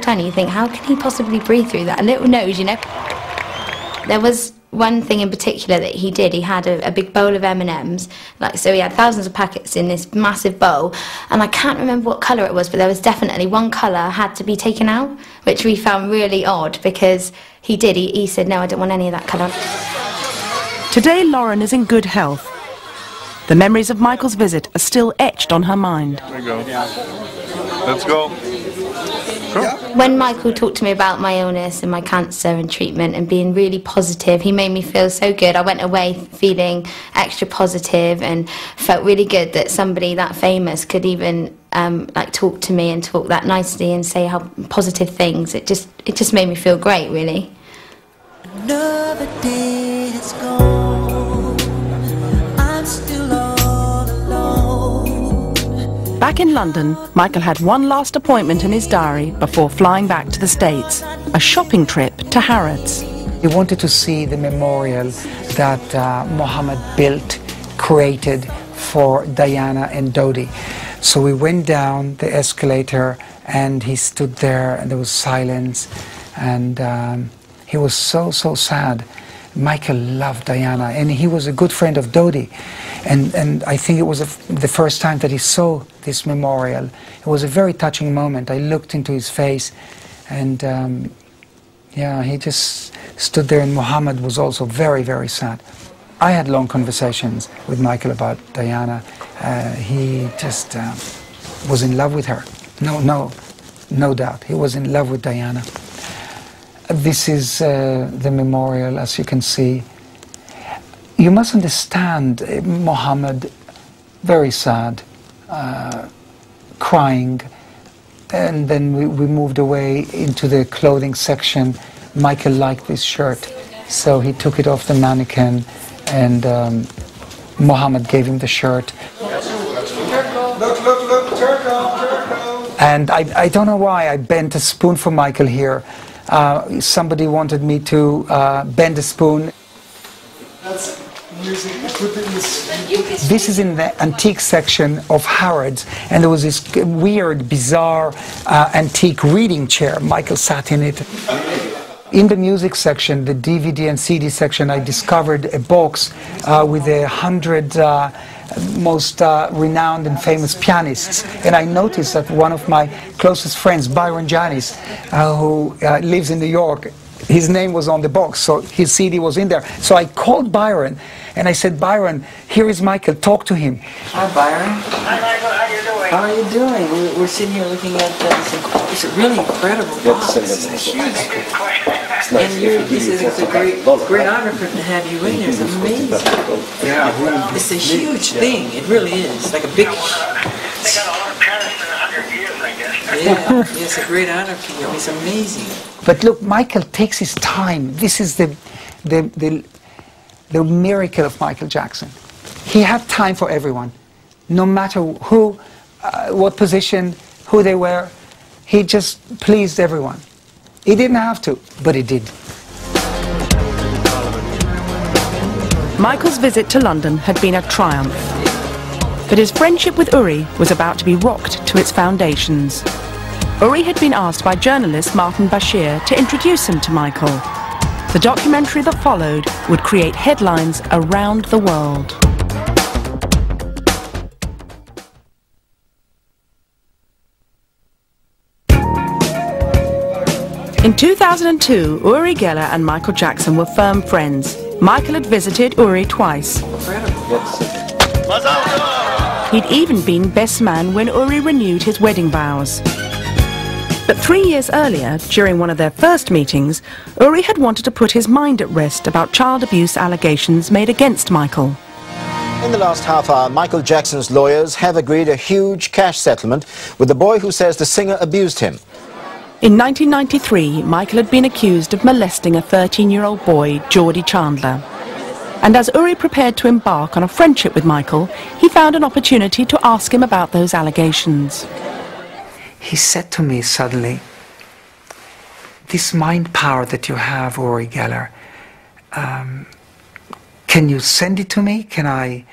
tiny. You think, how can he possibly breathe through that? A little nose, you know. There was one thing in particular that he did. He had a big bowl of M&Ms, like, so he had thousands of packets in this massive bowl, and I can't remember what colour it was, but there was definitely one colour had to be taken out, which we found really odd, because he said, no, I don't want any of that colour. Today Lauren is in good health. The memories of Michael's visit are still etched on her mind. There you go. Let's go. Sure. When Michael talked to me about my illness and my cancer and treatment and being really positive, he made me feel so good. I went away feeling extra positive and felt really good that somebody that famous could even like talk to me and talk that nicely and say how positive things. It just made me feel great, really. Another day has gone. I'm still all alone. Back in London, Michael had one last appointment in his diary before flying back to the States, a shopping trip to Harrods. He wanted to see the memorial that Mohammed built, created for Diana and Dodi. So we went down the escalator and he stood there and there was silence, and he was so sad. Michael loved Diana and he was a good friend of Dodi, and I think it was the first time that he saw this memorial. It was a very touching moment. I looked into his face and yeah, he just stood there, and Mohammed was also very sad. I had long conversations with Michael about Diana. He just was in love with her. No doubt. He was in love with Diana. This is the memorial, as you can see. You must understand Mohammed, very sad, crying, and then we moved away into the clothing section. Michael liked this shirt, so he took it off the mannequin, and Mohammed gave him the shirt. Look, Turco. And I don't know why I bent a spoon for Michael here. Somebody wanted me to bend a spoon. That's music. This is in the antique section of Harrods, and there was this weird, bizarre antique reading chair. Michael sat in it. In the music section, the DVD and CD section, I discovered a box with 100 most renowned and famous pianists, and I noticed that one of my closest friends, Byron Janis, who lives in New York, his name was on the box, so his CD was in there. So I called Byron and I said, Byron, here is Michael, talk to him. Hi Byron. Hi Michael, how you doing? How are you doing? We're sitting here looking at this really incredible box. It's a huge, and this is a great honor for to have you in there. It's amazing. Yeah, it's a huge thing. It really is. It's like a big. They got a lot of pianists in 100 years, I guess. Yeah, it's a great honor for you. It's amazing. But look, Michael takes his time. This is the miracle of Michael Jackson. He had time for everyone, no matter who, what position, who they were. He just pleased everyone. He didn't have to, but he did. Michael's visit to London had been a triumph, but his friendship with Uri was about to be rocked to its foundations. Uri had been asked by journalist Martin Bashir to introduce him to Michael. The documentary that followed would create headlines around the world. In 2002, Uri Geller and Michael Jackson were firm friends. Michael had visited Uri twice. He'd even been best man when Uri renewed his wedding vows. But 3 years earlier, during one of their first meetings, Uri had wanted to put his mind at rest about child abuse allegations made against Michael. In the last half hour, Michael Jackson's lawyers have agreed a huge cash settlement with the boy who says the singer abused him. In 1993, Michael had been accused of molesting a 13-year-old boy, Geordie Chandler. And as Uri prepared to embark on a friendship with Michael, he found an opportunity to ask him about those allegations. He said to me suddenly, this mind power that you have, Uri Geller, can you send it to me? Can I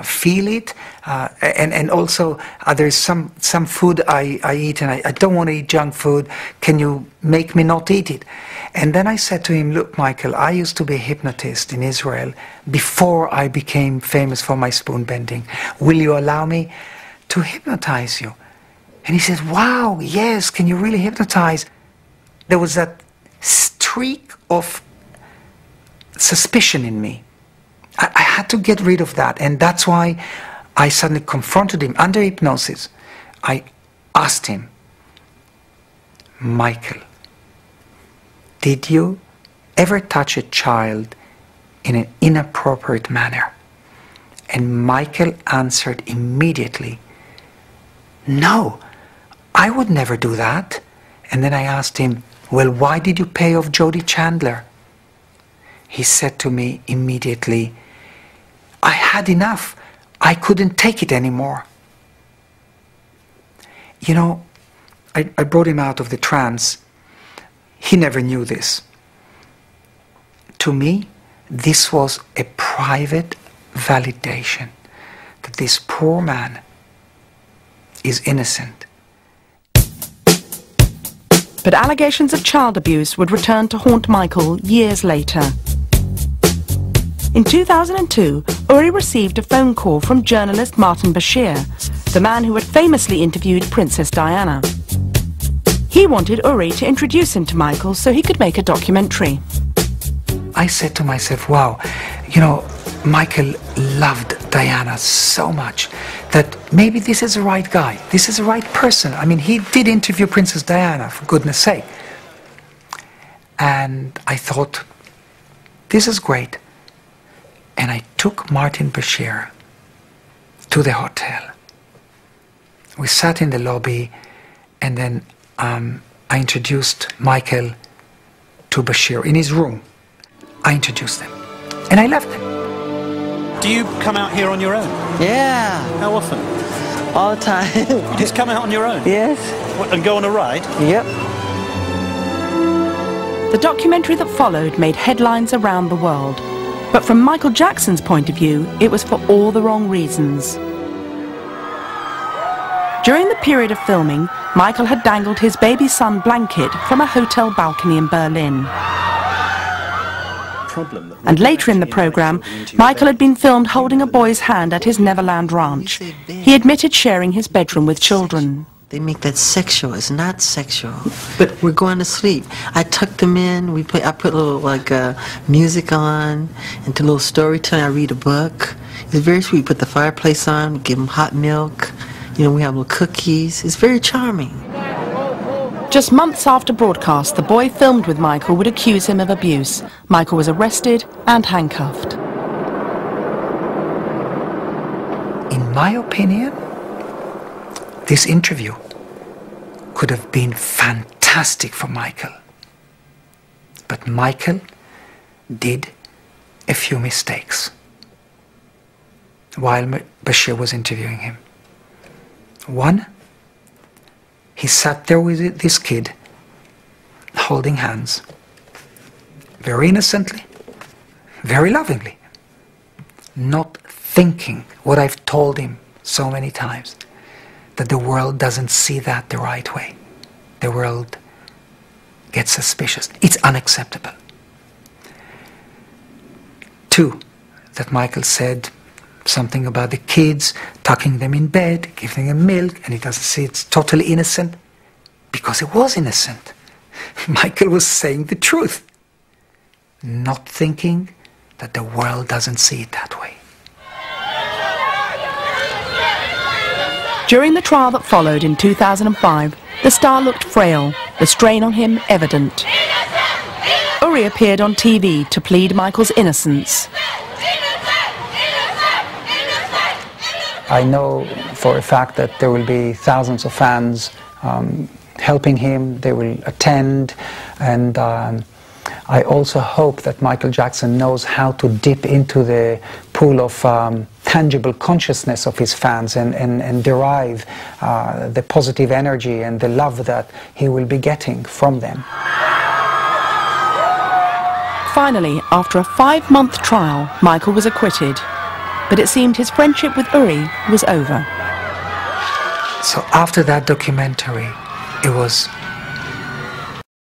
feel it, and also there's some food I eat and I don't want to eat junk food. Can you make me not eat it? And then I said to him, look, Michael, I used to be a hypnotist in Israel before I became famous for my spoon bending. Will you allow me to hypnotize you? And he said, wow, yes, can you really hypnotize? There was that streak of suspicion in me. I had to get rid of that, and that's why I suddenly confronted him under hypnosis. I asked him, Michael, did you ever touch a child in an inappropriate manner? And Michael answered immediately, no, I would never do that. And then I asked him, well, why did you pay off Jody Chandler? He said to me immediately, I had enough. I couldn't take it anymore. You know, I brought him out of the trance. He never knew this. To me, this was a private validation that this poor man is innocent. But allegations of child abuse would return to haunt Michael years later. In 2002, Uri received a phone call from journalist Martin Bashir, the man who had famously interviewed Princess Diana. He wanted Uri to introduce him to Michael so he could make a documentary. I said to myself, wow, you know, Michael loved Diana so much that maybe this is the right guy, this is the right person. I mean, he did interview Princess Diana, for goodness sake. And I thought, this is great. And I took Martin Bashir to the hotel. We sat in the lobby, and then I introduced Michael to Bashir in his room. I introduced them, and I left them. Do you come out here on your own? Yeah. How often? All the time. You just come out on your own? Yes. What, and go on a ride? Yep. The documentary that followed made headlines around the world. But from Michael Jackson's point of view, it was for all the wrong reasons. During the period of filming, Michael had dangled his baby son blanket from a hotel balcony in Berlin. And later in the program, Michael had been filmed holding a boy's hand at his Neverland ranch. He admitted sharing his bedroom with children. They make that sexual. It's not sexual. But we're going to sleep. I tuck them in. I put a little music on, and to a little storytelling. I read a book. It's very sweet. Put the fireplace on. Give them hot milk. You know, we have little cookies. It's very charming. Just months after broadcast, the boy filmed with Michael would accuse him of abuse. Michael was arrested and handcuffed. In my opinion, this interview could have been fantastic for Michael. But Michael did a few mistakes while Bashir was interviewing him. One, he sat there with this kid, holding hands, very innocently, very lovingly, not thinking what I've told him so many times, that the world doesn't see that the right way. The world gets suspicious. It's unacceptable. Two, that Michael said something about the kids, tucking them in bed, giving them milk, and he doesn't say it's totally innocent, because it was innocent. Michael was saying the truth, not thinking that the world doesn't see it that way. During the trial that followed in 2005, the star looked frail, the strain on him evident. Uri appeared on TV to plead Michael's innocence. I know for a fact that there will be thousands of fans helping him. They will attend, and I also hope that Michael Jackson knows how to dip into the pool of tangible consciousness of his fans and derive the positive energy and the love that he will be getting from them. Finally, after a 5-month trial, Michael was acquitted. but it seemed his friendship with Uri was over. So after that documentary, it was